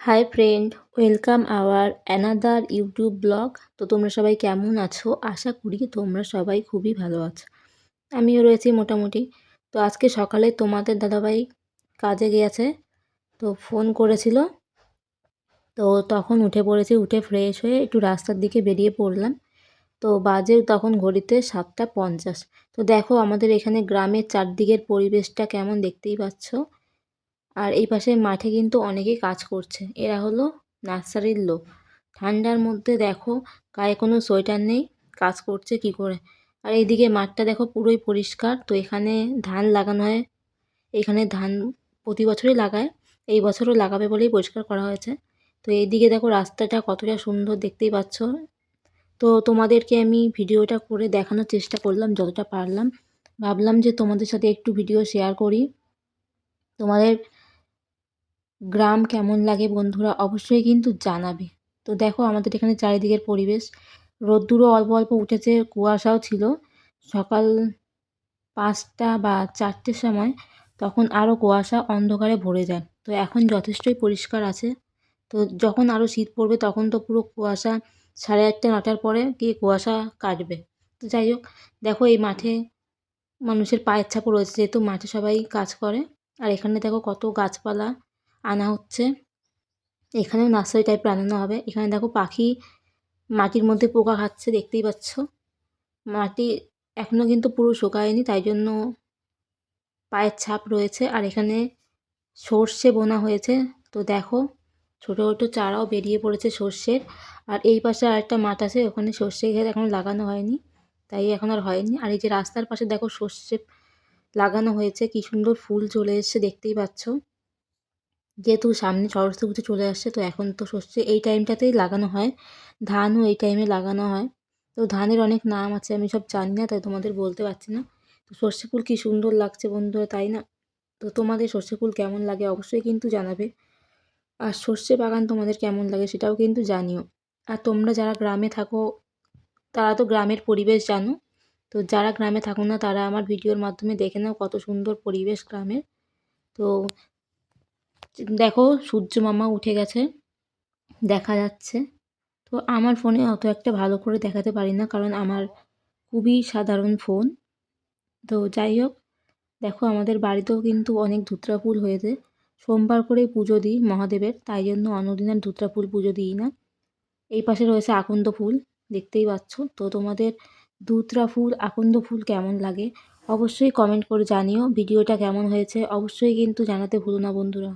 Hi friend, welcome hour another YouTube blog. তো তোমরা সবাই কেমন আছো? আশা করি তোমরা সবাই খুবই ভালো আছো। আমিও রয়েছি মোটামুটি। তো আজকে সকালে তোমাদের দাদাভাই কাজে গিয়েছে, তো ফোন করেছিল। তো তখন উঠে পড়েছি, উঠে ফ্রেশ হয়ে একটু রাস্তার দিকে বেরিয়ে পড়লাম। তো বাজে তখন ঘড়িতে 7:50। তো দেখো আমাদের এখানে গ্রামের চারদিকের পরিবেশটা কেমন, দেখতেই পাচ্ছ। আর এই পাশে মাঠে কিন্তু অনেকেই কাজ করছে, এরা হলো নার্সারির লোক। ঠান্ডার মধ্যে দেখো গায়ে কোনো সোয়েটার নেই, কাজ করছে কি করে। আর এইদিকে মাঠটা দেখো পুরোই পরিষ্কার। তো এখানে ধান লাগানো হয়, এখানে ধান প্রতি বছরই লাগায়, এই বছরও লাগাবে বলেই পরিষ্কার করা হয়েছে। তো এইদিকে দেখো রাস্তাটা কতটা সুন্দর, দেখতেই পাচ্ছ। তো তোমাদেরকে আমি ভিডিওটা করে দেখানোর চেষ্টা করলাম যতটা পারলাম। ভাবলাম যে তোমাদের সাথে একটু ভিডিও শেয়ার করি। তোমাদের গ্রাম কেমন লাগে বন্ধুরা অবশ্যই কিন্তু জানাবে। তো দেখো আমাদের এখানে চারিদিকের পরিবেশ, রোদ্দুরও অল্প অল্প উঠেছে, কুয়াশাও ছিল। সকাল 5টা বা 4টের সময় তখন আরও কুয়াশা অন্ধকারে ভরে যায়। তো এখন যথেষ্টই পরিষ্কার আছে। তো যখন আরও শীত পড়বে তখন তো পুরো কুয়াশা, 8:30 9টার পরে গিয়ে কুয়াশা কাটবে। তো যাই হোক, দেখো এই মাঠে মানুষের পায়ের ছাপও রয়েছে, যেহেতু মাঠে সবাই কাজ করে। আর এখানে দেখো কত গাছপালা আনা হচ্ছে, এখানেও নার্সারি টাইপের আনানো হবে। এখানে দেখো পাখি মাটির মধ্যে পোকা খাচ্ছে, দেখতেই পাচ্ছ। মাটি এখনও কিন্তু পুরো শুকায়নি, তাই জন্য পায়ের ছাপ রয়েছে। আর এখানে সর্ষে বোনা হয়েছে। তো দেখো ছোটো ছোটো চারাও বেরিয়ে পড়েছে সর্ষের। আর এই পাশে আরেকটা মাঠ আছে, ওখানে সর্ষে ক্ষেত এখনও লাগানো হয়নি, তাই এখন আর হয়নি। আর এই যে রাস্তার পাশে দেখো সর্ষে লাগানো হয়েছে, কি সুন্দর ফুল চলে এসছে, দেখতেই পাচ্ছ। যেহেতু সামনে সরস্বতী পুজো চলে আসছে, তো এখন তো সর্ষে এই টাইমটাতেই লাগানো হয়, ধানও এই টাইমে লাগানো হয়। তো ধানের অনেক নাম আছে, আমি সব জানি না, তাই তোমাদের বলতে পারছি না। তো সর্ষে ফুল কী সুন্দর লাগছে বন্ধুরা, তাই না? তো তোমাদের সর্ষে ফুল কেমন লাগে অবশ্যই কিন্তু জানাবে। আর সর্ষে বাগান তোমাদের কেমন লাগে সেটাও কিন্তু জানিও। আর তোমরা যারা গ্রামে থাকো তারা তো গ্রামের পরিবেশ জানো। তো যারা গ্রামে থাকো না তারা আমার ভিডিওর মাধ্যমে দেখে নাও কত সুন্দর পরিবেশ গ্রামের। তো দেখো সূর্য মামা উঠে গেছে, দেখা যাচ্ছে। তো আমার ফোনে অত একটা ভালো করে দেখাতে পারি না, কারণ আমার খুবই সাধারণ ফোন। তো যাই হোক, দেখো আমাদের বাড়িতেও কিন্তু অনেক ধুতরা ফুল হয়েছে। সোমবার করেই পুজো দিই মহাদেবের, তাই জন্য অন্যদিন আর ধুতরা ফুল পুজো দিই না। এই পাশে রয়েছে আকন্দ ফুল, দেখতেই পাচ্ছ। তো তোমাদের ধুতরা ফুল, আকন্দ ফুল কেমন লাগে অবশ্যই কমেন্ট করে জানিও। ভিডিওটা কেমন হয়েছে অবশ্যই কিন্তু জানাতে ভুলো না বন্ধুরা।